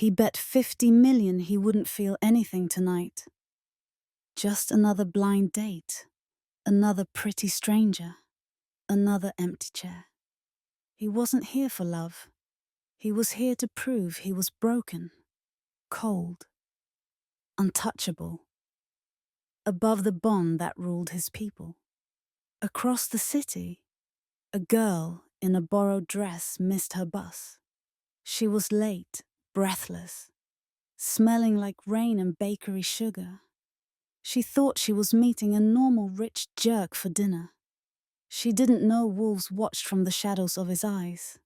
He bet 50 million he wouldn't feel anything tonight. Just another blind date, another pretty stranger, another empty chair. He wasn't here for love. He was here to prove he was broken, cold, untouchable, above the bond that ruled his people. Across the city, a girl in a borrowed dress missed her bus. She was late, breathless, smelling like rain and bakery sugar. She thought she was meeting a normal rich jerk for dinner. She didn't know wolves watched from the shadows of his eyes.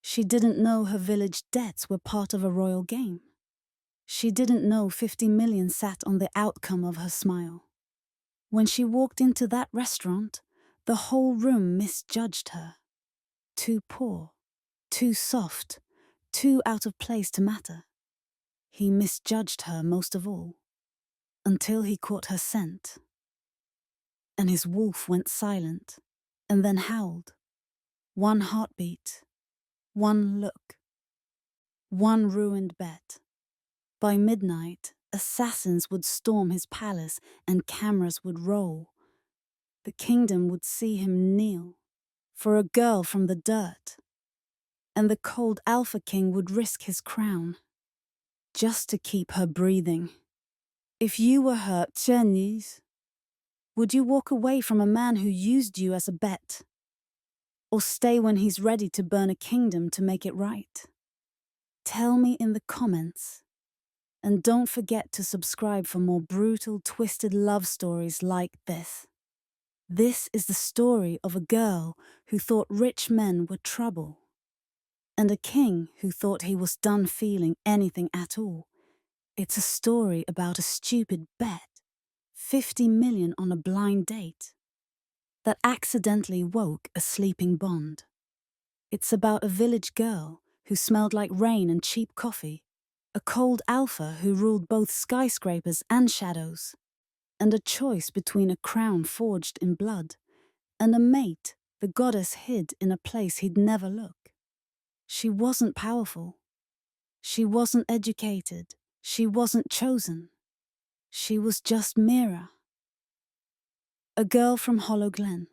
She didn't know her village debts were part of a royal game. She didn't know 50 million sat on the outcome of her smile. When she walked into that restaurant, the whole room misjudged her. Too poor, too soft, too out of place to matter. He misjudged her most of all, until he caught her scent. And his wolf went silent, and then howled. One heartbeat, one look, one ruined bet. By midnight, assassins would storm his palace and cameras would roll. The kingdom would see him kneel for a girl from the dirt, and the cold Alpha King would risk his crown just to keep her breathing. If you were her Chinese, would you walk away from a man who used you as a bet? Or stay when he's ready to burn a kingdom to make it right? Tell me in the comments. And don't forget to subscribe for more brutal, twisted love stories like this. This is the story of a girl who thought rich men were trouble, and a king who thought he was done feeling anything at all. It's a story about a stupid bet, 50 million on a blind date, that accidentally woke a sleeping bond. It's about a village girl who smelled like rain and cheap coffee, a cold alpha who ruled both skyscrapers and shadows, and a choice between a crown forged in blood and a mate the goddess hid in a place he'd never look. She wasn't powerful. She wasn't educated. She wasn't chosen. She was just Mira. A girl from Hollow Glen,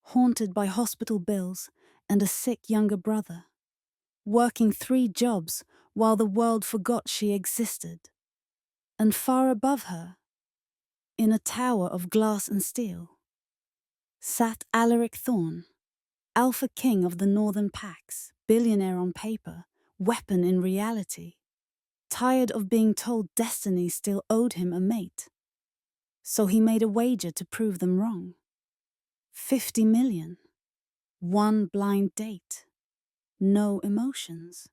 haunted by hospital bills and a sick younger brother, working 3 jobs while the world forgot she existed. And far above her, in a tower of glass and steel, sat Alaric Thorne, Alpha King of the Northern Packs, billionaire on paper, weapon in reality, tired of being told destiny still owed him a mate. So he made a wager to prove them wrong. 50 million. One blind date. No emotions.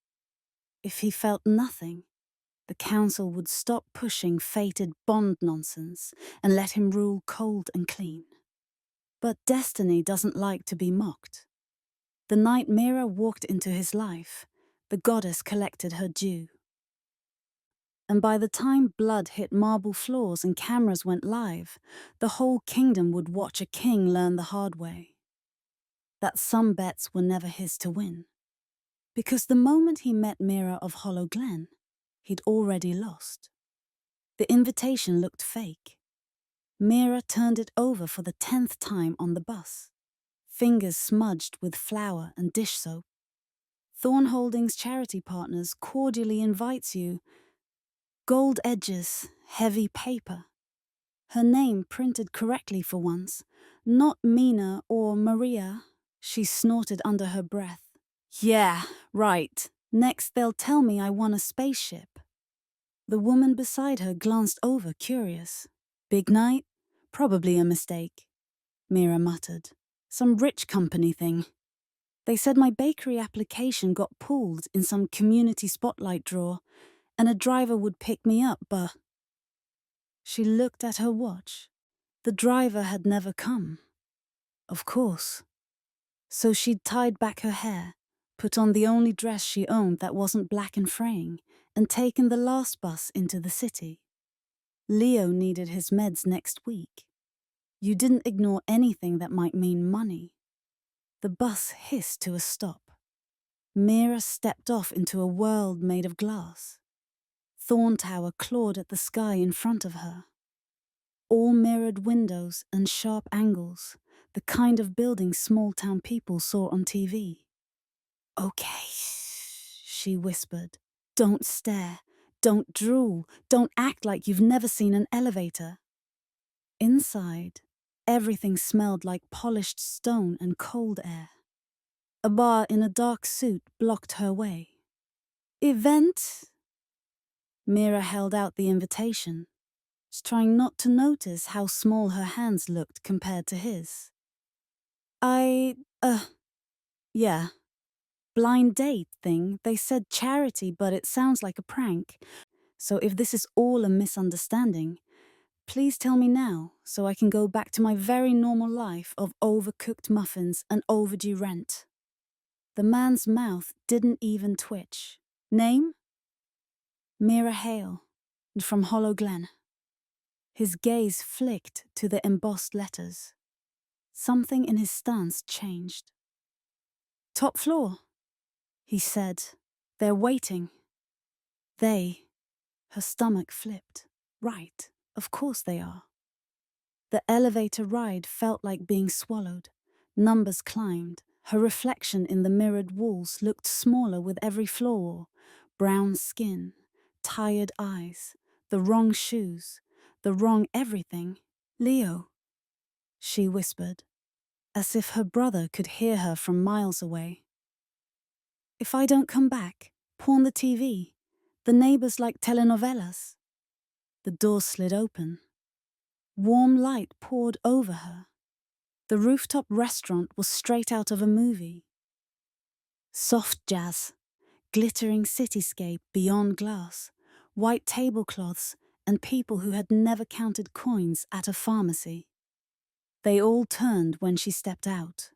If he felt nothing, the council would stop pushing fated bond nonsense and let him rule cold and clean. But destiny doesn't like to be mocked. The night Mira walked into his life, the goddess collected her due. And by the time blood hit marble floors and cameras went live, the whole kingdom would watch a king learn the hard way that some bets were never his to win. Because the moment he met Mira of Hollow Glen, he'd already lost. The invitation looked fake. Mira turned it over for the 10th time on the bus, fingers smudged with flour and dish soap. Thorne Holdings charity partners cordially invites you. Gold edges, heavy paper. Her name printed correctly for once, not Mina or Maria, she snorted under her breath. Yeah, right. Next they'll tell me I won a spaceship. The woman beside her glanced over, curious. Big night? Probably a mistake, Mira muttered. Some rich company thing. They said my bakery application got pulled in some community spotlight draw, and a driver would pick me up, but... She looked at her watch. The driver had never come. Of course. So she'd tied back her hair, put on the only dress she owned that wasn't black and fraying, and taken the last bus into the city. Leo needed his meds next week. You didn't ignore anything that might mean money. The bus hissed to a stop. Mira stepped off into a world made of glass. Thorn Tower clawed at the sky in front of her. All mirrored windows and sharp angles, the kind of building small-town people saw on TV. "Okay," she whispered. "Don't stare. Don't drool. Don't act like you've never seen an elevator." Inside, everything smelled like polished stone and cold air. A bar in a dark suit blocked her way. "Event?" Mira held out the invitation, trying not to notice how small her hands looked compared to his. Yeah. Blind date thing. They said charity, but it sounds like a prank. So if this is all a misunderstanding, please tell me now so I can go back to my very normal life of overcooked muffins and overdue rent." The man's mouth didn't even twitch. "Name?" "Mira Hale, from Hollow Glen." His gaze flicked to the embossed letters. Something in his stance changed. "Top floor," he said. "They're waiting." Her stomach flipped. Right, of course they are. The elevator ride felt like being swallowed. Numbers climbed. Her reflection in the mirrored walls looked smaller with every floor. Brown skin, tired eyes, the wrong shoes, the wrong everything. "Leo," she whispered, as if her brother could hear her from miles away. "If I don't come back, pawn the TV. The neighbors like telenovelas." The door slid open. Warm light poured over her. The rooftop restaurant was straight out of a movie. Soft jazz, glittering cityscape beyond glass, white tablecloths, and people who had never counted coins at a pharmacy. They all turned when she stepped out.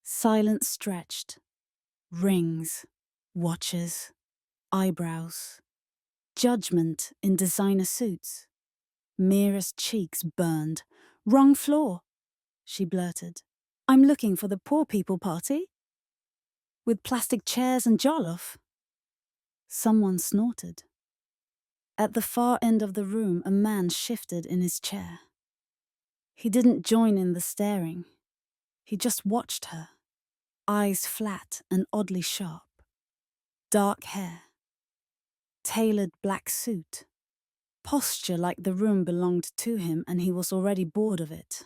Silence stretched. Rings, watches, eyebrows. Judgment in designer suits. Mira's cheeks burned. "Wrong floor," she blurted. "I'm looking for the poor people party. With plastic chairs and jollof." Someone snorted. At the far end of the room, a man shifted in his chair. He didn't join in the staring. He just watched her, eyes flat and oddly sharp. Dark hair. Tailored black suit. Posture like the room belonged to him and he was already bored of it.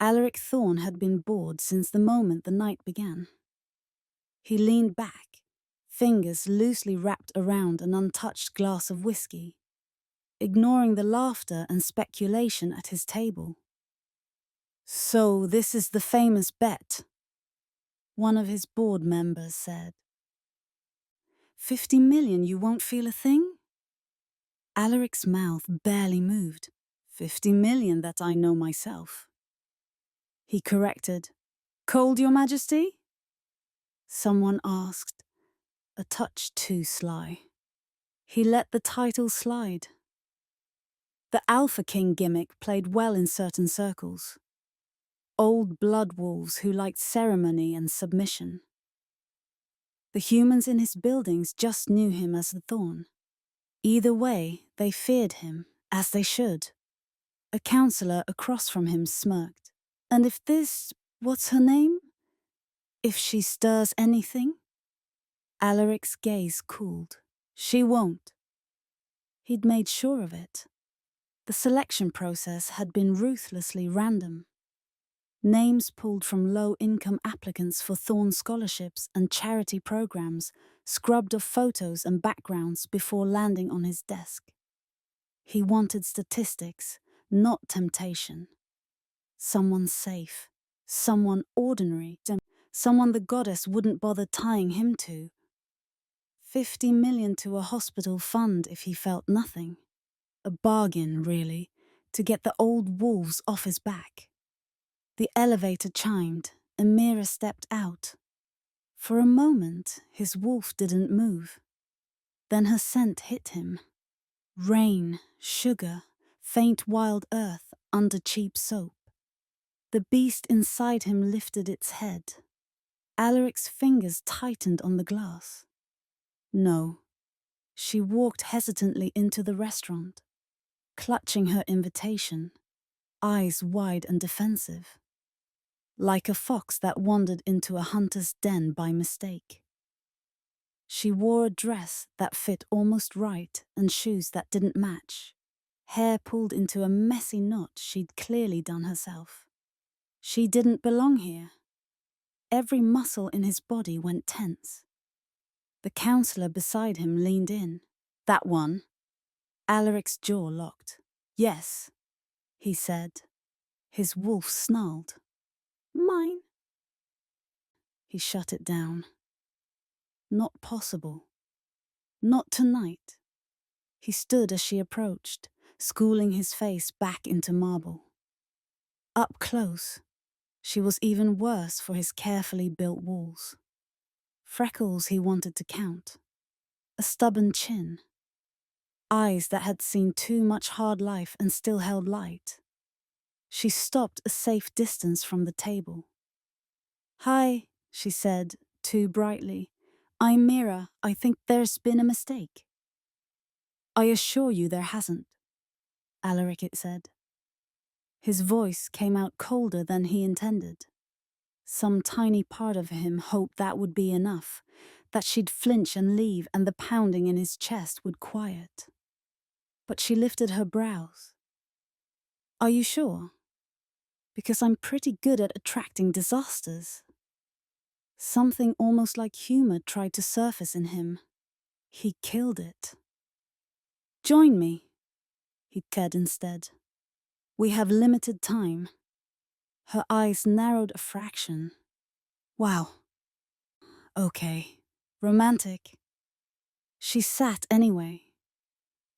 Alaric Thorne had been bored since the moment the night began. He leaned back, fingers loosely wrapped around an untouched glass of whiskey, ignoring the laughter and speculation at his table. "So this is the famous bet," one of his board members said. 50 million, you won't feel a thing?" Alaric's mouth barely moved. 50 million that I know myself. He corrected. "Cold, Your Majesty?" Someone asked, a touch too sly. He let the title slide. The Alpha King gimmick played well in certain circles. Old blood wolves who liked ceremony and submission. The humans in his buildings just knew him as the Thorn. Either way, they feared him, as they should. A counselor across from him smirked. "And if this, what's her name? If she stirs anything?" Alaric's gaze cooled. "She won't." He'd made sure of it. The selection process had been ruthlessly random. Names pulled from low-income applicants for Thorne scholarships and charity programs, scrubbed of photos and backgrounds before landing on his desk. He wanted statistics, not temptation. Someone safe, someone ordinary, someone the goddess wouldn't bother tying him to. 50 million to a hospital fund if he felt nothing. A bargain, really, to get the old wolves off his back. The elevator chimed, and Mira stepped out. For a moment, his wolf didn't move. Then her scent hit him. Rain, sugar, faint wild earth under cheap soap. The beast inside him lifted its head. Alaric's fingers tightened on the glass. No. She walked hesitantly into the restaurant, clutching her invitation, eyes wide and defensive, like a fox that wandered into a hunter's den by mistake. She wore a dress that fit almost right and shoes that didn't match, hair pulled into a messy knot she'd clearly done herself. She didn't belong here. Every muscle in his body went tense. The counselor beside him leaned in. That one. Alaric's jaw locked. Yes, he said. His wolf snarled. Mine. He shut it down. Not possible. Not tonight. He stood as she approached, schooling his face back into marble. Up close, she was even worse for his carefully built walls. Freckles he wanted to count. A stubborn chin. Eyes that had seen too much hard life and still held light. She stopped a safe distance from the table. Hi, she said, too brightly. I'm Mira. I think there's been a mistake. I assure you there hasn't, Alaric said. His voice came out colder than he intended. Some tiny part of him hoped that would be enough, that she'd flinch and leave and the pounding in his chest would quiet. But she lifted her brows. Are you sure? Because I'm pretty good at attracting disasters. Something almost like humor tried to surface in him. He killed it. Join me, he said instead. We have limited time. Her eyes narrowed a fraction. Wow. Okay. Romantic. She sat anyway.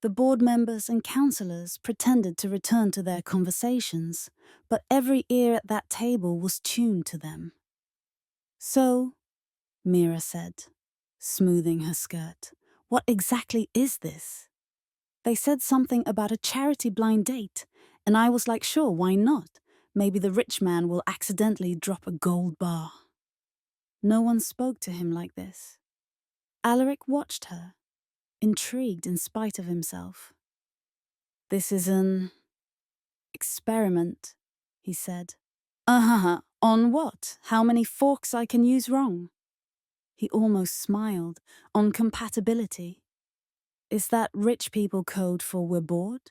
The board members and councillors pretended to return to their conversations, but every ear at that table was tuned to them. So, Mira said, smoothing her skirt, what exactly is this? They said something about a charity blind date, and I was like, sure, why not? Maybe the rich man will accidentally drop a gold bar. No one spoke to him like this. Alaric watched her, intrigued in spite of himself. This is an experiment, he said. On what? How many forks I can use wrong? He almost smiled. On compatibility. Is that rich people code for we're bored?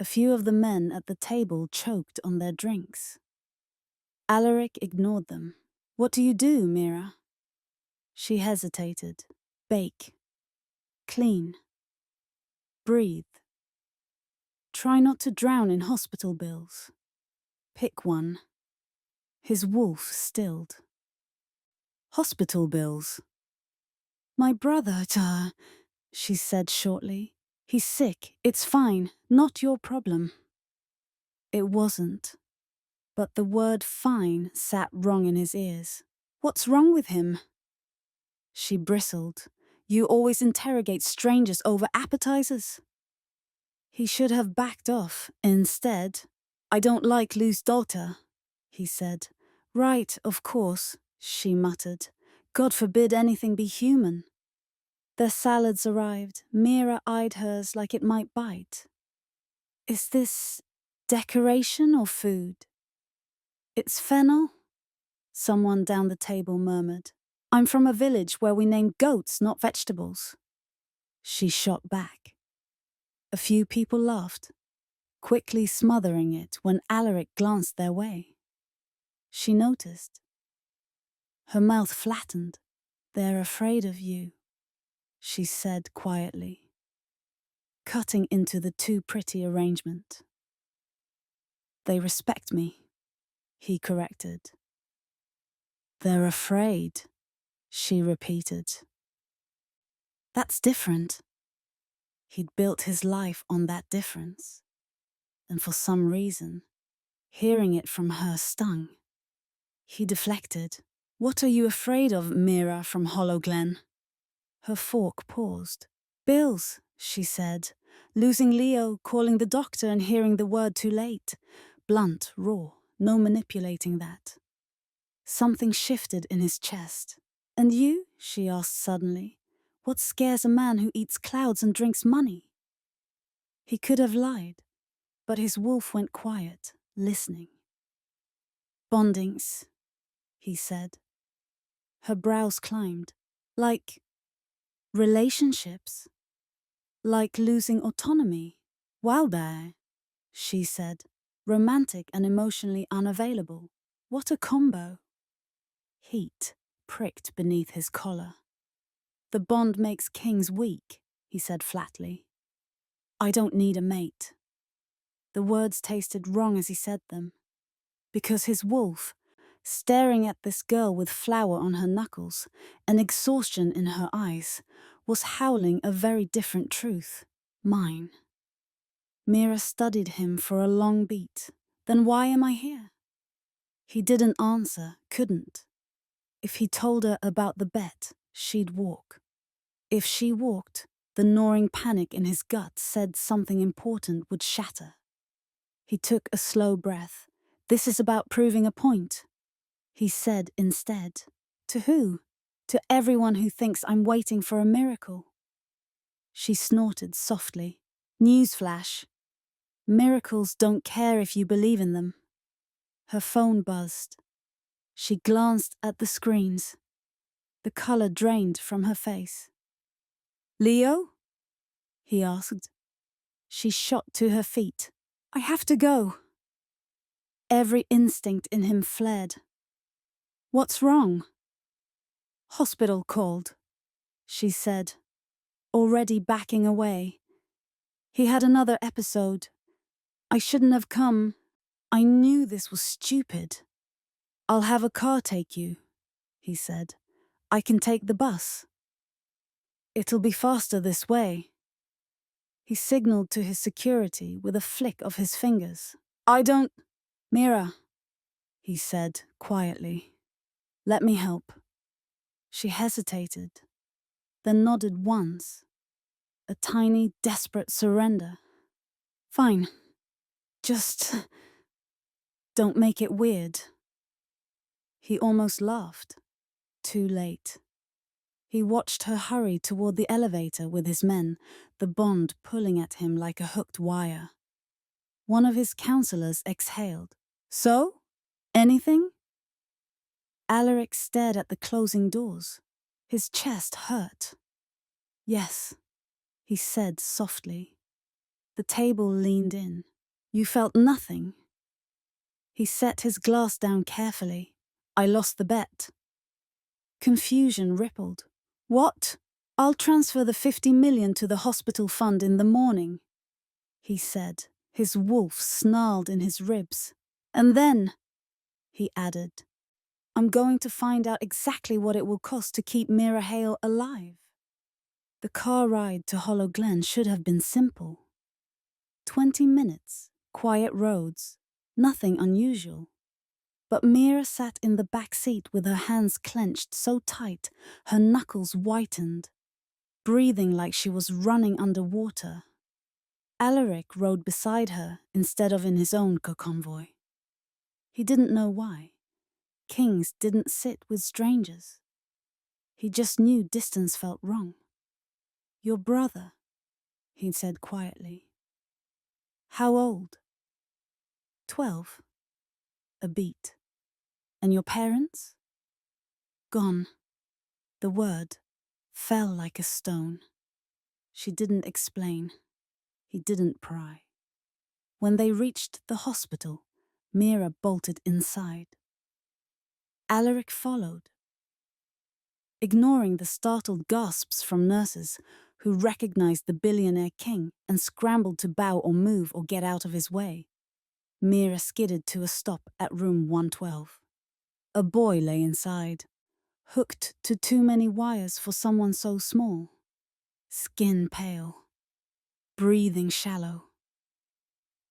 A few of the men at the table choked on their drinks. Alaric ignored them. What do you do, Mira? She hesitated. Bake. Clean. Breathe. Try not to drown in hospital bills. Pick one. His wolf stilled. Hospital bills. My brother, she said shortly. He's sick. It's fine. Not your problem. It wasn't. But the word fine sat wrong in his ears. What's wrong with him? She bristled. You always interrogate strangers over appetizers. He should have backed off. Instead, I don't like loose daughter, he said. Right, of course, she muttered. God forbid anything be human. Their salads arrived. Mira eyed hers like it might bite. Is this decoration or food? It's fennel, someone down the table murmured. I'm from a village where we name goats, not vegetables. She shot back. A few people laughed, quickly smothering it when Alaric glanced their way. She noticed. Her mouth flattened. They're afraid of you, she said quietly, cutting into the too pretty arrangement. They respect me, he corrected. They're afraid, she repeated. That's different. He'd built his life on that difference. And for some reason, hearing it from her stung. He deflected. What are you afraid of, Mira from Hollow Glen? Her fork paused. Bills, she said. Losing Leo, calling the doctor and hearing the word too late. Blunt, raw, no manipulating that. Something shifted in his chest. "And you?" she asked suddenly. "What scares a man who eats clouds and drinks money?" He could have lied, but his wolf went quiet, listening. "Bondings," he said. Her brows climbed. "Like relationships? Like losing autonomy?" "Wow, she said, romantic and emotionally unavailable. "What a combo." Heat pricked beneath his collar. "The bond makes kings weak," he said flatly. "I don't need a mate." The words tasted wrong as he said them, because his wolf, staring at this girl with flour on her knuckles and exhaustion in her eyes, was howling a very different truth. Mine. Mira studied him for a long beat. "Then why am I here?" He didn't answer, couldn't. If he told her about the bet, she'd walk. If she walked, the gnawing panic in his gut said something important would shatter. He took a slow breath. "This is about proving a point," he said instead. "To who?" "To everyone who thinks I'm waiting for a miracle." She snorted softly. "Newsflash. Miracles don't care if you believe in them." Her phone buzzed. She glanced at the screens. The color drained from her face. "Leo?" he asked. She shot to her feet. "I have to go." Every instinct in him fled. "What's wrong?" "Hospital called," she said, already backing away. "He had another episode. I shouldn't have come. I knew this was stupid." "I'll have a car take you," he said. "I can take the bus." "It'll be faster this way." He signaled to his security with a flick of his fingers. "I don't—" "Mira," he said quietly. "Let me help." She hesitated, then nodded once. A tiny, desperate surrender. "Fine. Just don't make it weird." He almost laughed. Too late. He watched her hurry toward the elevator with his men, the bond pulling at him like a hooked wire. One of his counselors exhaled. "So? Anything?" Alaric stared at the closing doors. His chest hurt. "Yes," he said softly. The table leaned in. "You felt nothing?" He set his glass down carefully. "I lost the bet." Confusion rippled. "What?" "I'll transfer the 50 million to the hospital fund in the morning," he said. His wolf snarled in his ribs. "And then," he added, "I'm going to find out exactly what it will cost to keep Mira Hale alive." The car ride to Hollow Glen should have been simple. 20 minutes, quiet roads, nothing unusual. But Mira sat in the back seat with her hands clenched so tight, her knuckles whitened, breathing like she was running underwater. Alaric rode beside her instead of in his own convoy. He didn't know why. Kings didn't sit with strangers. He just knew distance felt wrong. "Your brother," he said quietly. "How old?" 12. A beat. "And your parents?" "Gone." The word fell like a stone. She didn't explain. He didn't pry. When they reached the hospital, Mira bolted inside. Alaric followed, ignoring the startled gasps from nurses who recognized the billionaire king and scrambled to bow or move or get out of his way. Mira skidded to a stop at room 112. A boy lay inside, hooked to too many wires for someone so small. Skin pale, breathing shallow.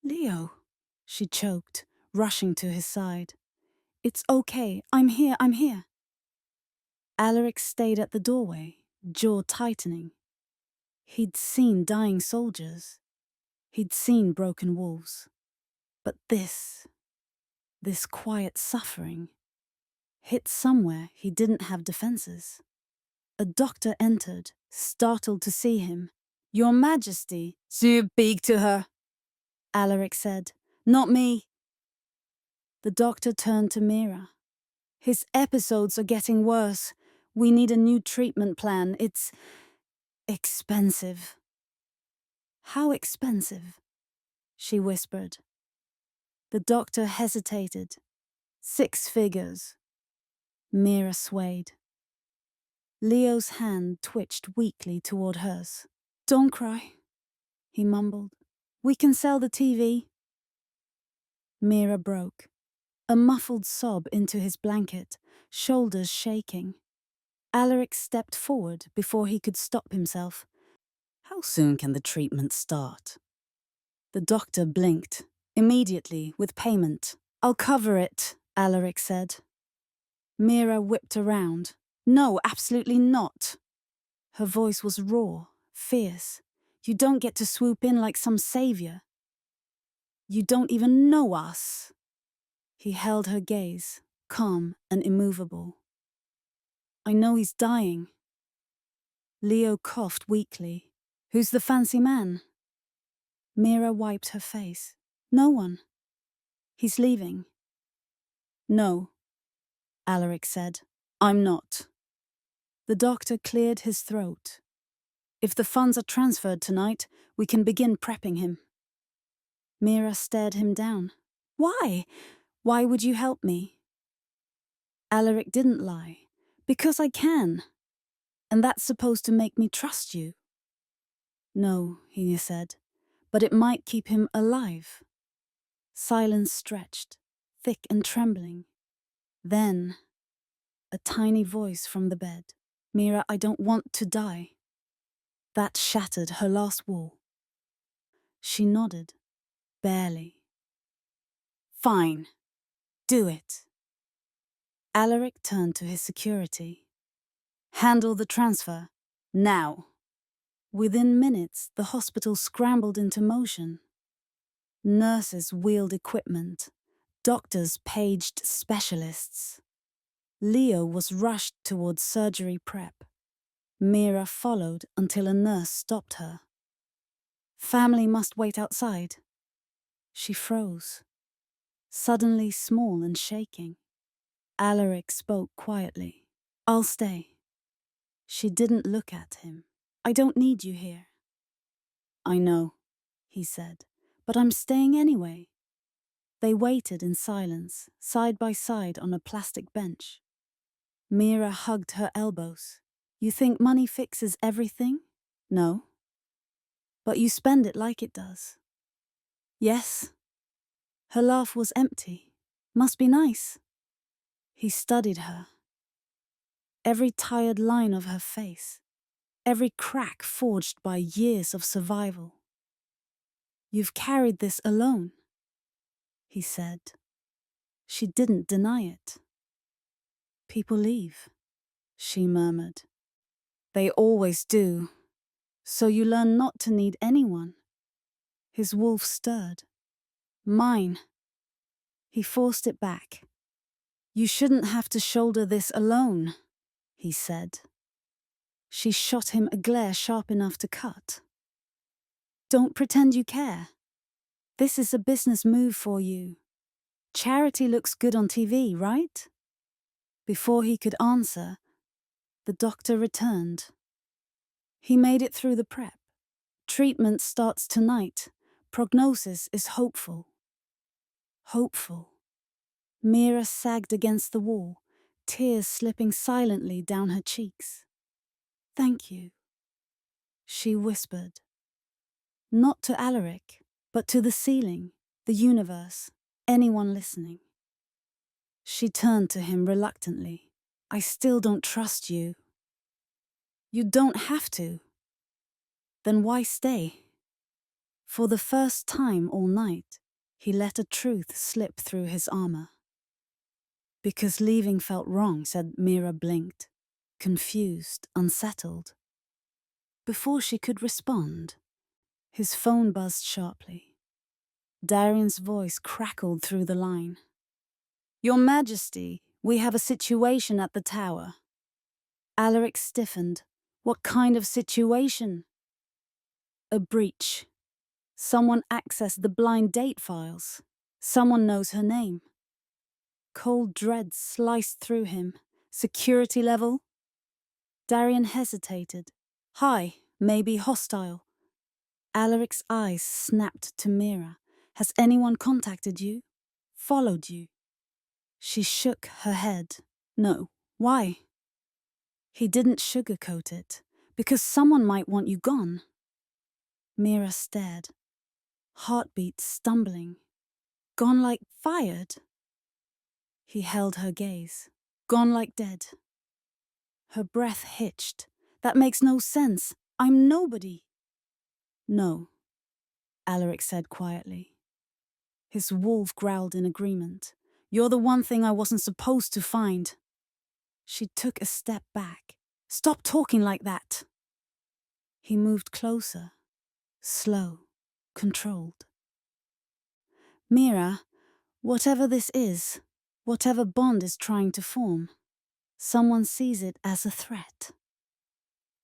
"Leo," she choked, rushing to his side. "It's okay, I'm here." Alaric stayed at the doorway, jaw tightening. He'd seen dying soldiers. He'd seen broken wolves. But this quiet suffering, hit somewhere he didn't have defenses. A doctor entered, startled to see him. "Your Majesty." "Speak to her," Alaric said. "Not me." The doctor turned to Mira. "His episodes are getting worse. We need a new treatment plan. It's expensive." "How expensive?" she whispered. The doctor hesitated. "6 figures." Mira swayed. Leo's hand twitched weakly toward hers. "Don't cry," he mumbled. "We can sell the TV." Mira broke. A muffled sob into his blanket, shoulders shaking. Alaric stepped forward before he could stop himself. "How soon can the treatment start?" The doctor blinked. "Immediately, with payment." "I'll cover it," Alaric said. Mira whipped around. "No, absolutely not." Her voice was raw, fierce. "You don't get to swoop in like some savior. You don't even know us." He held her gaze, calm and immovable. "I know he's dying." Leo coughed weakly. "Who's the fancy man?" Mira wiped her face. "No one. He's leaving." "No," Alaric said. "I'm not." The doctor cleared his throat. "If the funds are transferred tonight, we can begin prepping him." Mira stared him down. "Why? Why would you help me?" Alaric didn't lie. "Because I can. And that's supposed to make me trust you." "No," he said, "but it might keep him alive." Silence stretched, thick and trembling. Then, a tiny voice from the bed. "Mira, I don't want to die." That shattered her last wall. She nodded, barely. "Fine. Do it." Alaric turned to his security. "Handle the transfer. Now." Within minutes, the hospital scrambled into motion. Nurses wheeled equipment. Doctors paged specialists. Leo was rushed towards surgery prep. Mira followed until a nurse stopped her. "Family must wait outside." She froze, suddenly small and shaking. Alaric spoke quietly. "I'll stay." She didn't look at him. "I don't need you here." "I know," he said, "but I'm staying anyway." They waited in silence, side by side on a plastic bench. Mira hugged her elbows. "You think money fixes everything?" "No." "But you spend it like it does." "Yes." Her laugh was empty. "Must be nice." He studied her. Every tired line of her face, every crack forged by years of survival. "You've carried this alone," he said. She didn't deny it. "People leave," she murmured. "They always do. So you learn not to need anyone." His wolf stirred. "Mine." He forced it back. "You shouldn't have to shoulder this alone," he said. She shot him a glare sharp enough to cut. "Don't pretend you care. This is a business move for you. Charity looks good on TV, right?" Before he could answer, the doctor returned. He made it through the prep. "Treatment starts tonight. Prognosis is hopeful." Hopeful. Mira sagged against the wall, tears slipping silently down her cheeks. "Thank you," she whispered. Not to Alaric, but to the ceiling, the universe, anyone listening. She turned to him reluctantly. "I still don't trust you." "You don't have to." "Then why stay?" For the first time all night, he let a truth slip through his armor. "Because leaving felt wrong," said Mira, blinked, confused, unsettled. Before she could respond, his phone buzzed sharply. Darian's voice crackled through the line. "Your Majesty, We have a situation at the tower. Alaric stiffened. What kind of situation? A breach. Someone accessed the blind date files. Someone knows her name. Cold dread sliced through him. Security level? Darian hesitated. High, maybe hostile. Alaric's eyes snapped to Mira. Has anyone contacted you? Followed you? She shook her head. No. Why? He didn't sugarcoat it. Because someone might want you gone. Mira stared. Heartbeat stumbling. Gone like fired? He held her gaze. Gone like dead. Her breath hitched. That makes no sense. I'm nobody. No, Alaric said quietly. His wolf growled in agreement. You're the one thing I wasn't supposed to find. She took a step back. Stop talking like that. He moved closer. Slow. Controlled. Mira, whatever this is, whatever bond is trying to form, someone sees it as a threat.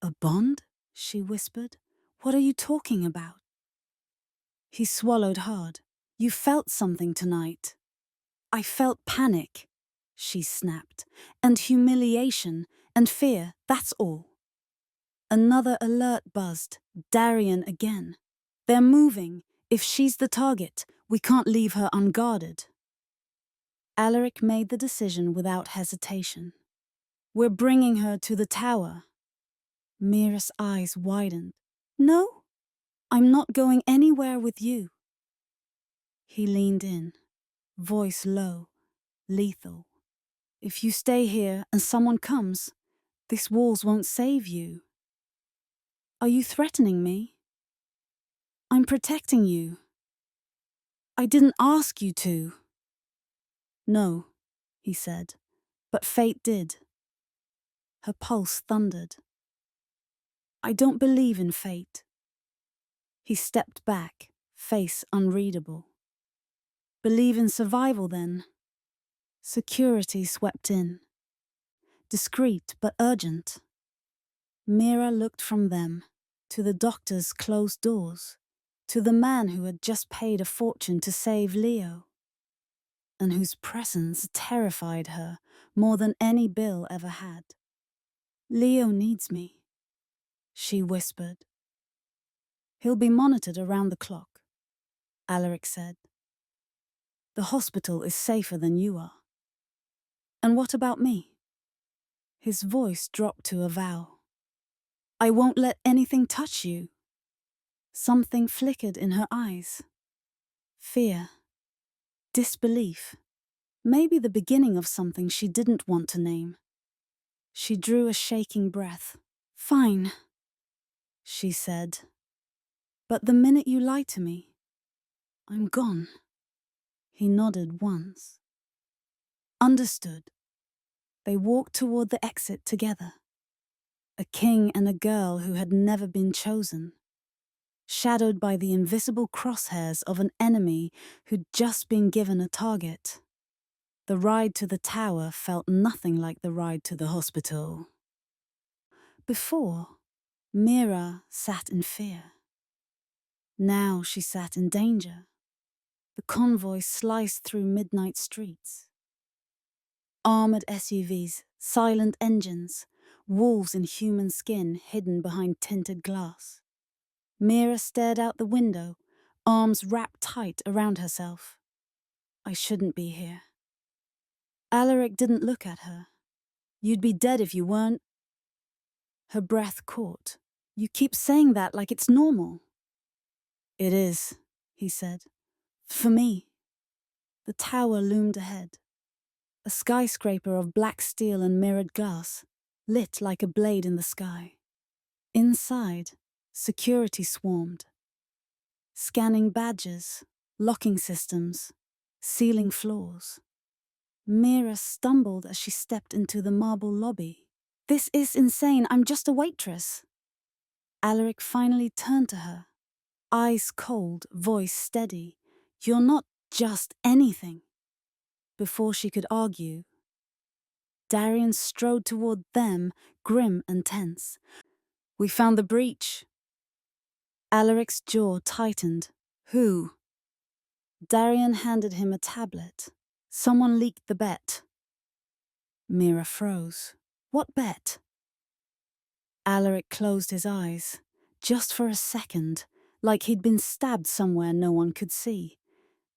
A bond? She whispered. What are you talking about? He swallowed hard. You felt something tonight. I felt panic, she snapped, and humiliation and fear, that's all. Another alert buzzed. Darian again. They're moving. If she's the target, we can't leave her unguarded. Alaric made the decision without hesitation. We're bringing her to the tower. Mira's eyes widened. No, I'm not going anywhere with you. He leaned in, voice low, lethal. If you stay here and someone comes, these walls won't save you. Are you threatening me? I'm protecting you. I didn't ask you to. No, he said, but fate did. Her pulse thundered. I don't believe in fate. He stepped back, face unreadable. Believe in survival, then. Security swept in. Discreet but urgent. Mira looked from them, to the doctor's closed doors, to the man who had just paid a fortune to save Leo, and whose presence terrified her more than any Bill ever had. Leo needs me, she whispered. He'll be monitored around the clock, Alaric said. The hospital is safer than you are. And what about me? His voice dropped to a vow. I won't let anything touch you. Something flickered in her eyes. Fear. Disbelief. Maybe the beginning of something she didn't want to name. She drew a shaking breath. Fine, she said. But the minute you lie to me, I'm gone. He nodded once. Understood. They walked toward the exit together. A king and a girl who had never been chosen, shadowed by the invisible crosshairs of an enemy who'd just been given a target. The ride to the tower felt nothing like the ride to the hospital. Before, Mira sat in fear. Now she sat in danger. The convoy sliced through midnight streets. Armored SUVs, silent engines, wolves in human skin hidden behind tinted glass. Mira stared out the window, arms wrapped tight around herself. I shouldn't be here. Alaric didn't look at her. You'd be dead if you weren't. Her breath caught. You keep saying that like it's normal. It is, he said. For me. The tower loomed ahead. A skyscraper of black steel and mirrored glass, lit like a blade in the sky. Inside, security swarmed. Scanning badges, locking systems, sealing floors. Mira stumbled as she stepped into the marble lobby. This is insane, I'm just a waitress. Alaric finally turned to her. Eyes cold, voice steady. You're not just anything. Before she could argue, Darian strode toward them, grim and tense. "We found the breach." Alaric's jaw tightened. "Who?" Darian handed him a tablet. "Someone leaked the bet." Mira froze. "What bet?" Alaric closed his eyes, just for a second, like he'd been stabbed somewhere no one could see.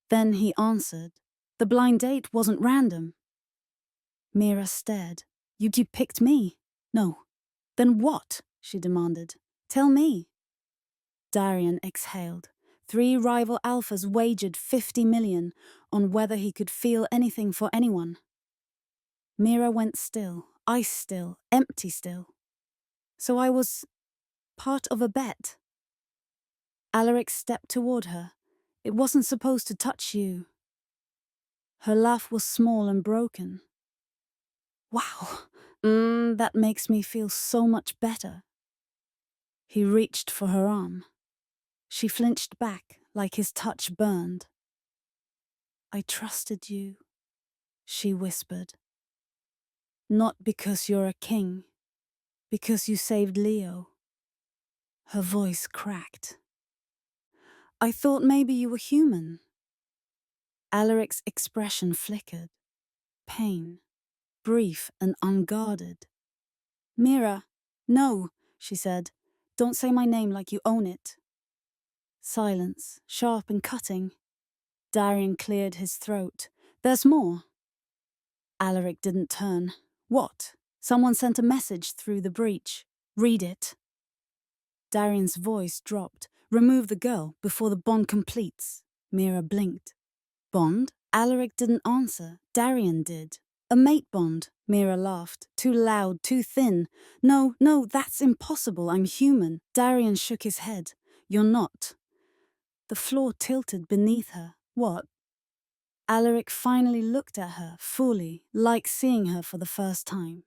Then he answered, "The blind date wasn't random." Mira stared. You picked me." "No." "Then what?" she demanded. "Tell me." Darian exhaled. 3 rival alphas wagered 50 million on whether he could feel anything for anyone. Mira went still, ice still, empty still. "So I was part of a bet." Alaric stepped toward her. "It wasn't supposed to touch you." Her laugh was small and broken. "Wow, that makes me feel so much better." He reached for her arm. She flinched back, like his touch burned. "I trusted you," she whispered. "Not because you're a king, because you saved Leo." Her voice cracked. "I thought maybe you were human." Alaric's expression flickered. Pain, brief and unguarded. "Mira, no," she said. "Don't say my name like you own it." Silence, sharp and cutting. Darian cleared his throat. "There's more." Alaric didn't turn. "What?" "Someone sent a message through the breach. Read it." Darian's voice dropped. "Remove the girl before the bond completes." Mira blinked. "Bond?" Alaric didn't answer. Darian did. "A mate bond." Mira laughed. "Too loud, too thin." No, that's impossible. I'm human." Darian shook his head. "You're not." The floor tilted beneath her. "What?" Alaric finally looked at her, fully, like seeing her for the first time.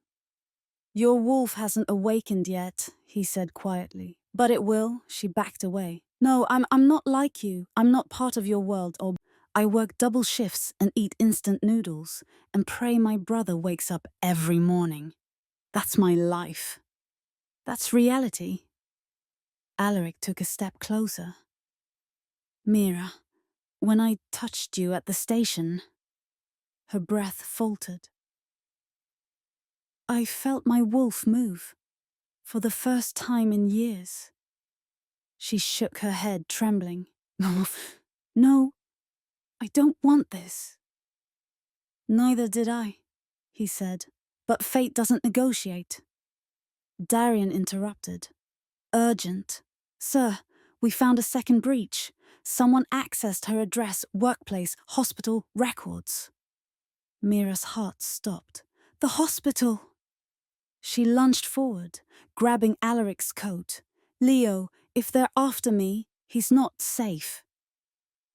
"Your wolf hasn't awakened yet," he said quietly. "But it will." She backed away. "No, I'm not like you. I'm not part of your world. Or I work double shifts and eat instant noodles and pray my brother wakes up every morning. That's my life. That's reality." Alaric took a step closer. "Mira, when I touched you at the station..." Her breath faltered. "I felt my wolf move. For the first time in years." She shook her head, trembling. "No, I don't want this." "Neither did I," he said. "But fate doesn't negotiate." Darian interrupted. "Urgent. Sir, we found a second breach. Someone accessed her address, workplace, hospital, records." Mira's heart stopped. "The hospital!" She lunged forward, grabbing Alaric's coat. "Leo, if they're after me, he's not safe."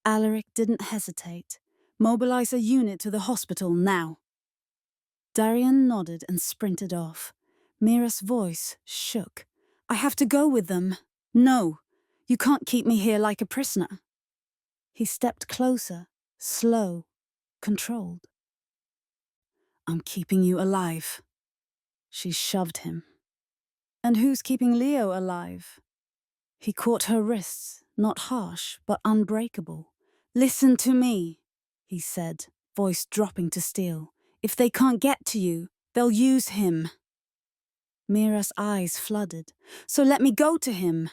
Alaric didn't hesitate. "Mobilize a unit to the hospital now." Darian nodded and sprinted off. Mira's voice shook. "I have to go with them." "No, you can't keep me here like a prisoner." He stepped closer, slow, controlled. "I'm keeping you alive." She shoved him. "And who's keeping Leo alive?" He caught her wrists, not harsh, but unbreakable. "Listen to me," he said, voice dropping to steel. "If they can't get to you, they'll use him." Mira's eyes flooded. "So let me go to him."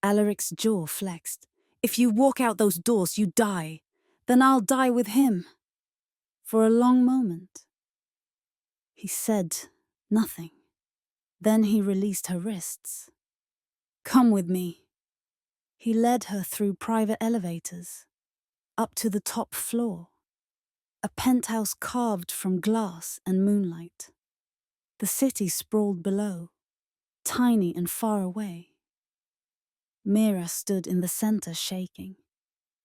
Alaric's jaw flexed. "If you walk out those doors, you die. Then I'll die with him." For a long moment, he said nothing. Then he released her wrists. "Come with me." He led her through private elevators, up to the top floor, a penthouse carved from glass and moonlight. The city sprawled below, tiny and far away. Mira stood in the center, shaking.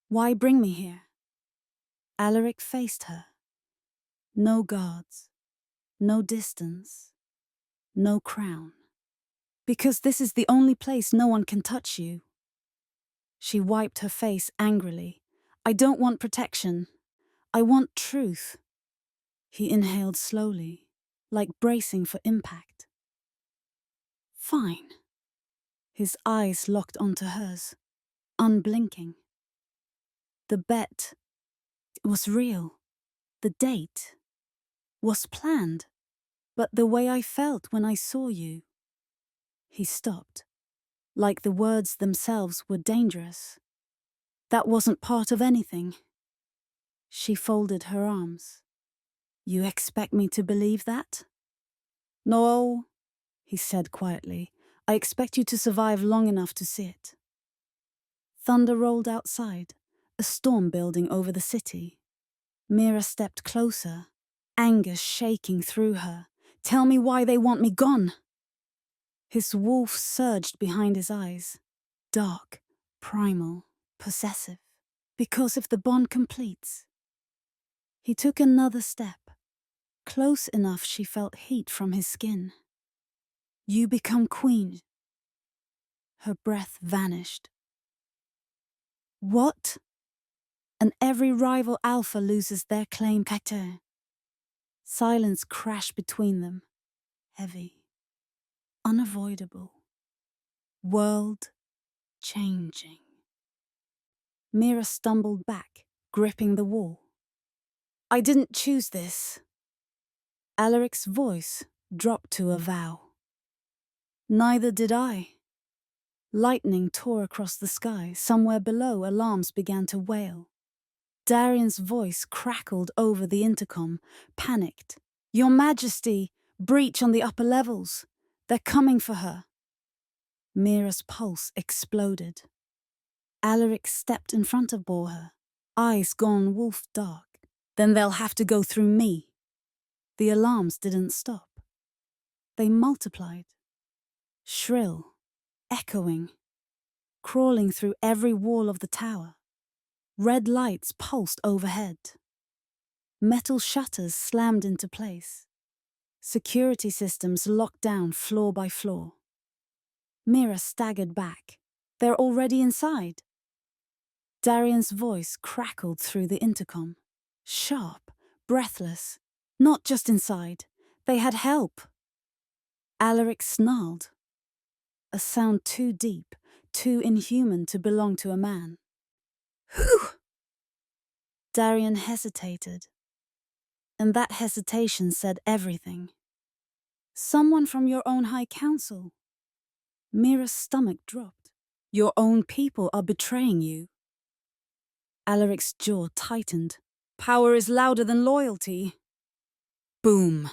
"Why bring me here?" Alaric faced her. No guards, no distance, no crown. "Because this is the only place no one can touch you." She wiped her face angrily. "I don't want protection. I want truth." He inhaled slowly, like bracing for impact. Fine. His eyes locked onto hers, unblinking. The bet was real. The date was planned. But the way I felt when I saw you. He stopped, like the words themselves were dangerous. That wasn't part of anything. She folded her arms. You expect me to believe that? No, he said quietly. I expect you to survive long enough to see it. Thunder rolled outside, a storm building over the city. Mira stepped closer, anger shaking through her. Tell me why they want me gone. His wolf surged behind his eyes, dark, primal, possessive. Because if the bond completes. He took another step, close enough she felt heat from his skin. You become queen. Her breath vanished. What? And every rival alpha loses their claim. Kate. Silence crashed between them, heavy, unavoidable, world-changing. Mira stumbled back, gripping the wall. I didn't choose this. Alaric's voice dropped to a vow. Neither did I. Lightning tore across the sky. Somewhere below, alarms began to wail. Darian's voice crackled over the intercom, panicked. Your Majesty, breach on the upper levels. They're coming for her. Mira's pulse exploded. Alaric stepped in front of Borja, eyes gone wolf dark. Then they'll have to go through me. The alarms didn't stop. They multiplied. Shrill, echoing, crawling through every wall of the tower. Red lights pulsed overhead. Metal shutters slammed into place. Security systems locked down floor by floor. Mira staggered back. They're already inside. Darian's voice crackled through the intercom. Sharp, breathless. Not just inside. They had help. Alaric snarled. A sound too deep, too inhuman to belong to a man. Whew! Darian hesitated. And that hesitation said everything. Someone from your own High Council. Mira's stomach dropped. Your own people are betraying you. Alaric's jaw tightened. Power is louder than loyalty. Boom.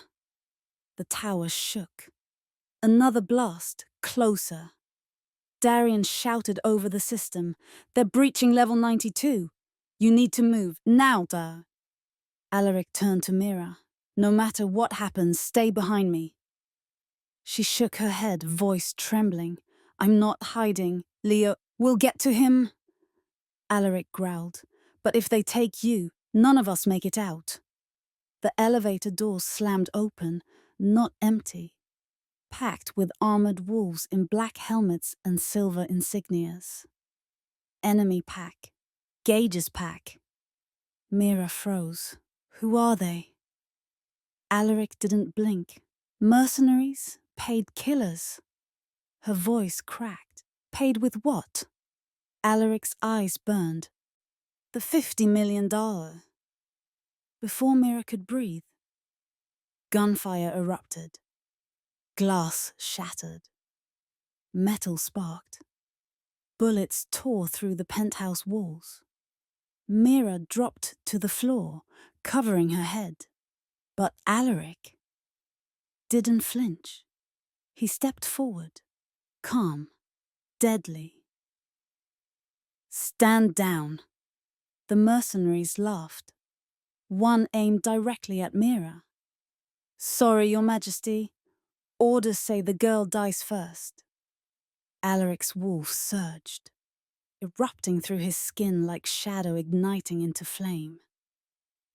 The tower shook. Another blast, closer. Darian shouted over the system. They're breaching level 92. You need to move, now, da. Alaric turned to Mira. No matter what happens, stay behind me. She shook her head, voice trembling. I'm not hiding, Leo. We'll get to him. Alaric growled. But if they take you, none of us make it out. The elevator doors slammed open, not empty. Packed with armored wolves in black helmets and silver insignias. Enemy pack. Gage's pack. Mira froze. Who are they? Alaric didn't blink. Mercenaries? Paid killers? Her voice cracked. Paid with what? Alaric's eyes burned. The $50 million. Before Mira could breathe, gunfire erupted. Glass shattered. Metal sparked. Bullets tore through the penthouse walls. Mira dropped to the floor, covering her head. But Alaric didn't flinch. He stepped forward, calm, deadly. Stand down. The mercenaries laughed. One aimed directly at Mira. Sorry, Your Majesty. Orders say the girl dies first. Alaric's wolf surged, erupting through his skin like shadow igniting into flame.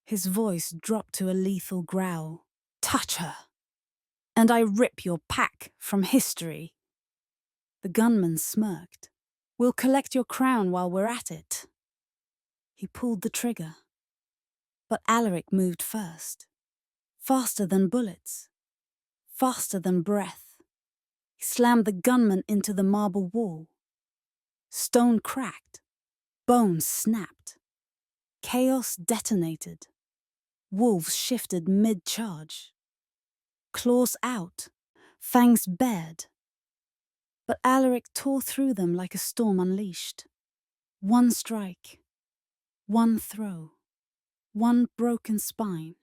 His voice dropped to a lethal growl. Touch her, and I rip your pack from history. The gunman smirked. We'll collect your crown while we're at it. He pulled the trigger. But Alaric moved first. faster than bullets, faster than breath. He slammed the gunman into the marble wall. Stone cracked, bones snapped. Chaos detonated. Wolves shifted mid-charge. Claws out, fangs bared. But Alaric tore through them like a storm unleashed. One strike, one throw, one broken spine.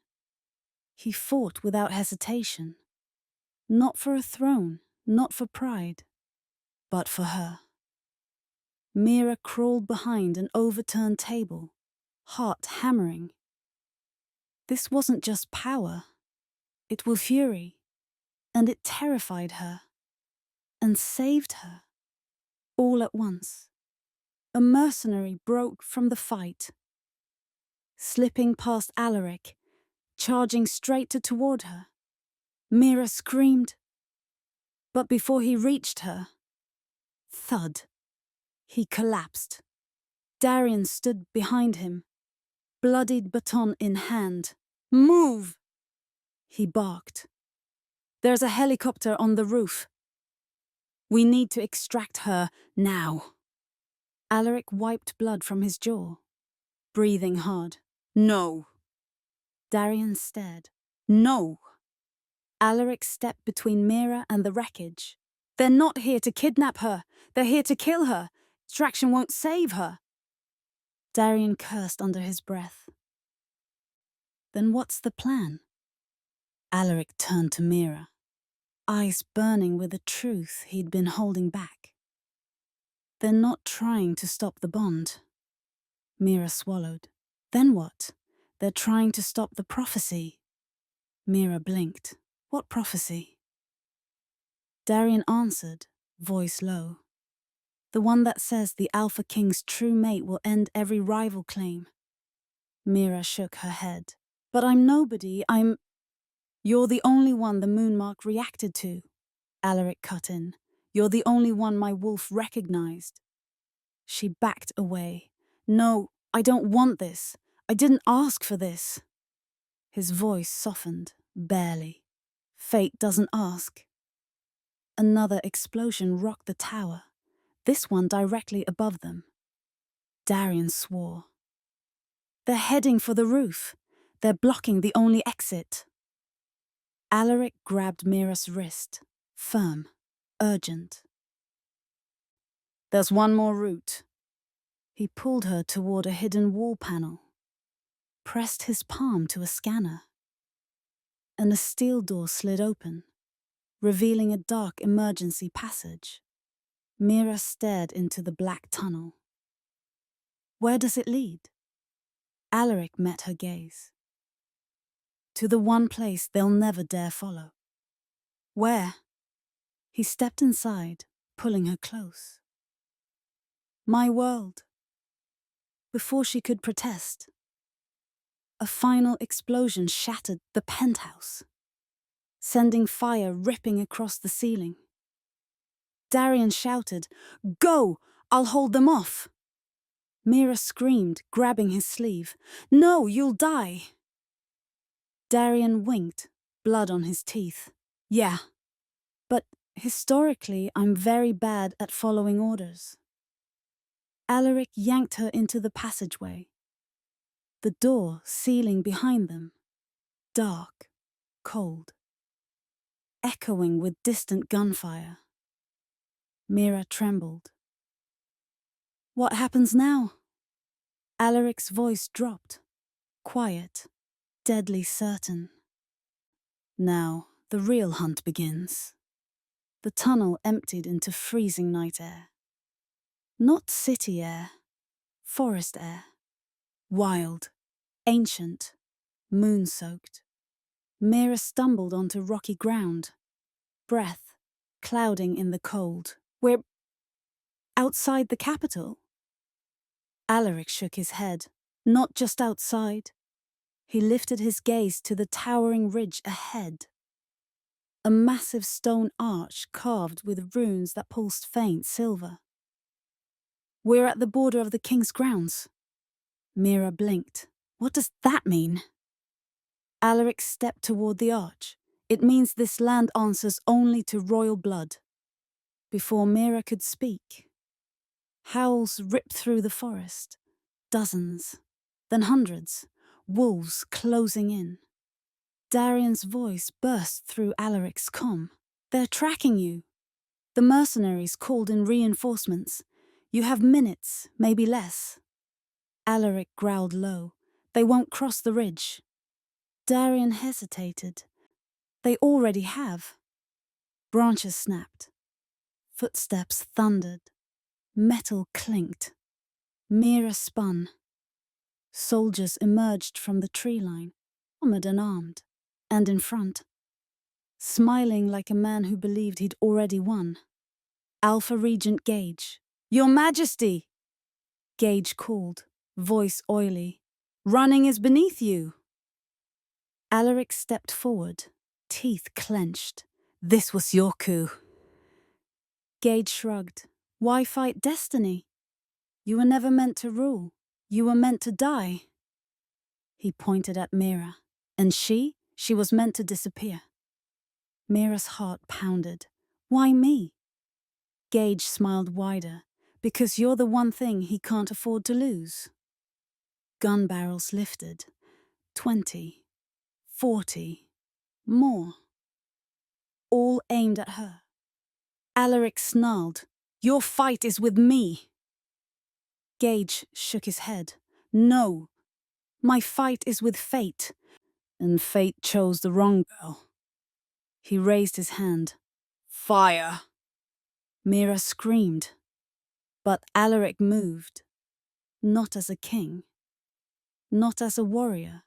He fought without hesitation. Not for a throne, not for pride, but for her. Mira crawled behind an overturned table, heart hammering. This wasn't just power, it was fury, and it terrified her, and saved her, all at once. A mercenary broke from the fight, slipping past Alaric, charging straight toward her. Mira screamed, but before he reached her, thud, he collapsed. Darian stood behind him, bloodied baton in hand. "Move!" he barked. "There's a helicopter on the roof. We need to extract her now." Alaric wiped blood from his jaw, breathing hard. "No." Darian stared. "No." Alaric stepped between Mira and the wreckage. "They're not here to kidnap her. They're here to kill her. Extraction won't save her." Darian cursed under his breath. "Then what's the plan?" Alaric turned to Mira, eyes burning with the truth he'd been holding back. "They're not trying to stop the bond." Mira swallowed. "Then what? They're trying to stop the prophecy." Mira blinked. "What prophecy?" Darian answered, voice low. "The one that says the Alpha King's true mate will end every rival claim." Mira shook her head. "But I'm nobody, You're the only one the Moonmark reacted to," Alaric cut in. "You're the only one my wolf recognized." She backed away. "No, I don't want this. I didn't ask for this." His voice softened, barely. "Fate doesn't ask." Another explosion rocked the tower, this one directly above them. Darian swore. "They're heading for the roof. They're blocking the only exit." Alaric grabbed Mira's wrist, firm, urgent. "There's one more route." He pulled her toward a hidden wall panel, pressed his palm to a scanner, and a steel door slid open, revealing a dark emergency passage. Mira stared into the black tunnel. "Where does it lead?" Alaric met her gaze. "To the one place they'll never dare follow." "Where?" He stepped inside, pulling her close. "My world." Before she could protest, a final explosion shattered the penthouse, sending fire ripping across the ceiling. Darian shouted, "Go! I'll hold them off!" Mira screamed, grabbing his sleeve. "No, you'll die!" Darian winked, blood on his teeth. "Yeah, but historically I'm very bad at following orders." Alaric yanked her into the passageway, the door sealing behind them, dark, cold, echoing with distant gunfire. Mira trembled. "What happens now?" Alaric's voice dropped, quiet, deadly certain. "Now the real hunt begins." The tunnel emptied into freezing night air. Not city air, forest air. Wild, ancient, moon-soaked. Mira stumbled onto rocky ground, breath clouding in the cold. "We're outside the capital?" Alaric shook his head. "Not just outside." He lifted his gaze to the towering ridge ahead. A massive stone arch carved with runes that pulsed faint silver. "We're at the border of the king's grounds." Mira blinked. "What does that mean?" Alaric stepped toward the arch. It means this land answers only to royal blood. Before Mira could speak, howls ripped through the forest. Dozens, then hundreds, wolves closing in. Darian's voice burst through Alaric's comm. "They're tracking you. The mercenaries called in reinforcements. You have minutes, maybe less." Alaric growled low. "They won't cross the ridge." Darian hesitated. "They already have." Branches snapped. Footsteps thundered. Metal clinked. Mira spun. Soldiers emerged from the tree line, armored and armed, and in front, smiling like a man who believed he'd already won. Alpha Regent Gage. "Your Majesty!" Gage called, voice oily. "Running is beneath you." Alaric stepped forward, teeth clenched. "This was your coup." Gage shrugged. "Why fight destiny? You were never meant to rule. You were meant to die." He pointed at Mira. "And she was meant to disappear." Mira's heart pounded. "Why me?" Gage smiled wider. "Because you're the one thing he can't afford to lose." Gun barrels lifted. 20, 40, more. All aimed at her. Alaric snarled. "Your fight is with me." Gage shook his head. "No. My fight is with fate." "And fate chose the wrong girl." He raised his hand. "Fire!" Mira screamed. But Alaric moved. Not as a king. Not as a warrior.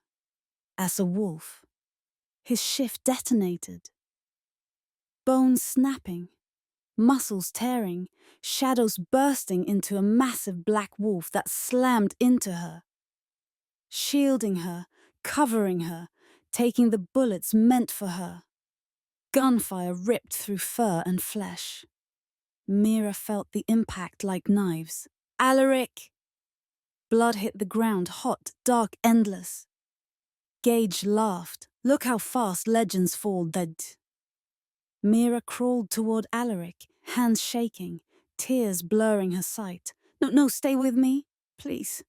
As a wolf. His shift detonated. Bones snapping. Muscles tearing. Shadows bursting into a massive black wolf that slammed into her. Shielding her. Covering her. Taking the bullets meant for her. Gunfire ripped through fur and flesh. Mira felt the impact like knives. "Alaric!" Blood hit the ground, hot, dark, endless. Gage laughed. "Look how fast legends fall dead." Mira crawled toward Alaric, hands shaking, tears blurring her sight. No, stay with me, please."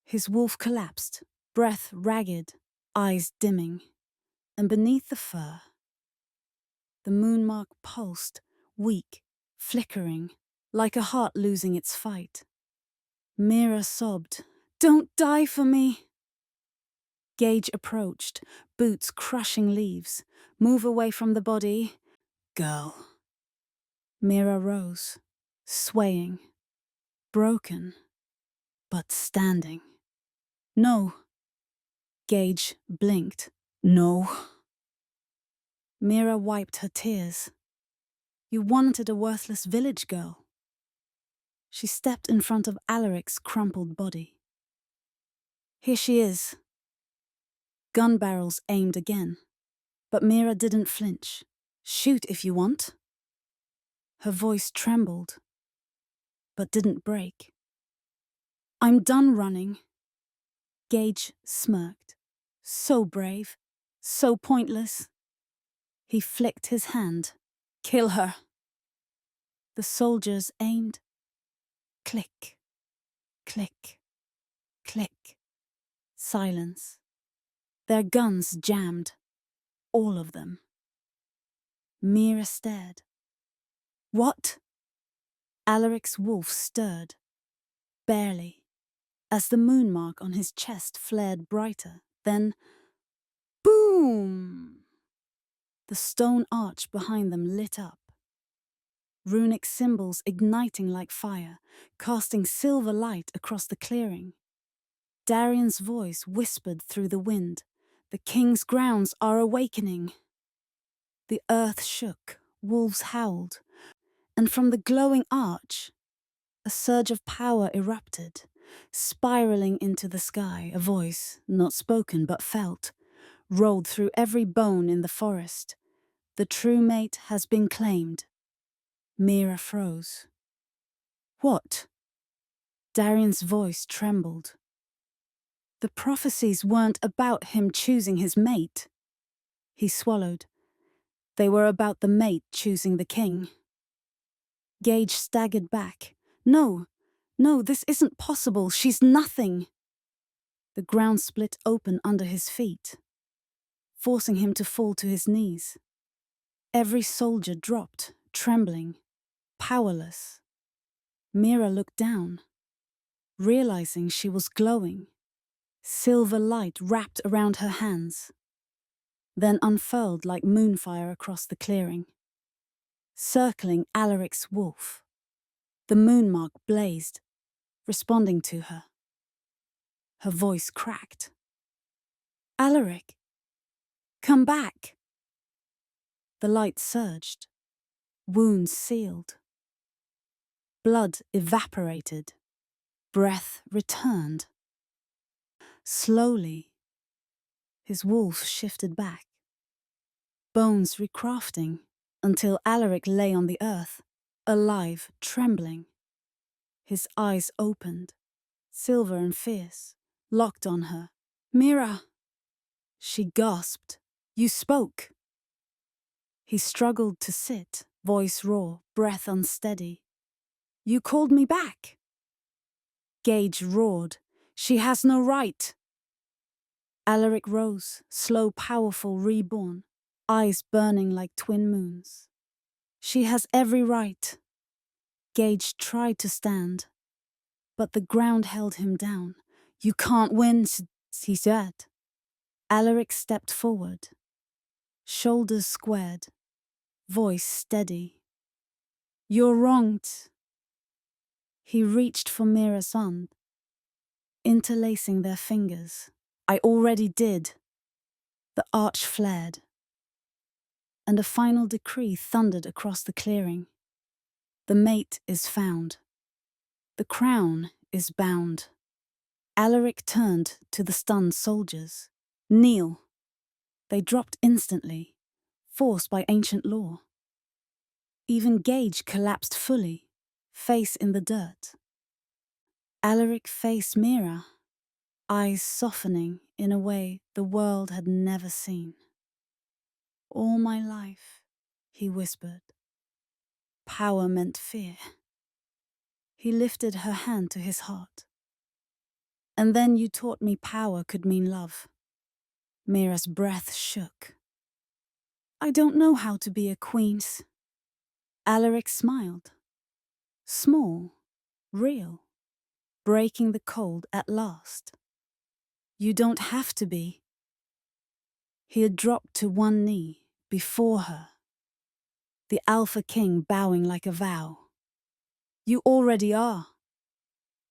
His wolf collapsed, breath ragged, eyes dimming. And beneath the fur, the moonmark pulsed, weak, flickering, like a heart losing its fight. Mira sobbed. "Don't die for me." Gage approached, boots crushing leaves. "Move away from the body." "Girl." Mira rose, swaying, broken, but standing. "No." Gage blinked. "No." Mira wiped her tears. "You wanted a worthless village girl." She stepped in front of Alaric's crumpled body. "Here she is." Gun barrels aimed again, but Mira didn't flinch. "Shoot if you want." Her voice trembled, but didn't break. "I'm done running." Gage smirked. "So brave, so pointless." He flicked his hand. "Kill her." The soldiers aimed. Click, click, click. Silence. Their guns jammed. All of them. Mira stared. "What?" Alaric's wolf stirred. Barely, as the moonmark on his chest flared brighter. Then, boom! The stone arch behind them lit up. Runic symbols igniting like fire, casting silver light across the clearing. Darian's voice whispered through the wind. "The king's grounds are awakening." The earth shook, wolves howled, and from the glowing arch, a surge of power erupted, spiraling into the sky. A voice, not spoken but felt, rolled through every bone in the forest. "The true mate has been claimed." Mira froze. "What?" Darian's voice trembled. The prophecies weren't about him choosing his mate. He swallowed. They were about the mate choosing the king. Gage staggered back. No, this isn't possible. She's nothing. The ground split open under his feet, forcing him to fall to his knees. Every soldier dropped, trembling, powerless. Mira looked down, realizing she was glowing. Silver light wrapped around her hands, then unfurled like moonfire across the clearing. Circling Alaric's wolf, the moonmark blazed, responding to her. Her voice cracked. Alaric, come back! The light surged, wounds sealed. Blood evaporated, breath returned. Slowly, his wolf shifted back, bones recrafting until Alaric lay on the earth, alive, trembling. His eyes opened, silver and fierce, locked on her. Mira! She gasped. You spoke. He struggled to sit, voice raw, breath unsteady. You called me back. Gage roared. She has no right. Alaric rose, slow, powerful, reborn, eyes burning like twin moons. She has every right. Gage tried to stand, but the ground held him down. You can't win, he said. Alaric stepped forward, shoulders squared, voice steady. You're wrong. He reached for Mira's arm, interlacing their fingers. I already did. The arch flared, and a final decree thundered across the clearing. The mate is found. The crown is bound. Alaric turned to the stunned soldiers. Kneel. They dropped instantly, forced by ancient law. Even Gage collapsed fully, face in the dirt. Alaric faced Mira, eyes softening in a way the world had never seen. All my life, he whispered, power meant fear. He lifted her hand to his heart. And then you taught me power could mean love. Mira's breath shook. I don't know how to be a queen. Alaric smiled. Small, real, breaking the cold at last. You don't have to be. He had dropped to one knee before her, the Alpha King bowing like a vow. You already are.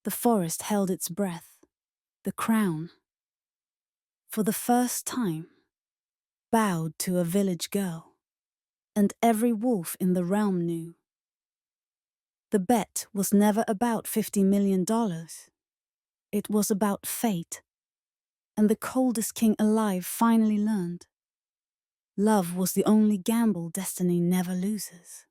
The forest held its breath, the crown, for the first time, bowed to a village girl, and every wolf in the realm knew. The bet was never about $50 million. It was about fate, and the coldest king alive finally learned. Love was the only gamble destiny never loses.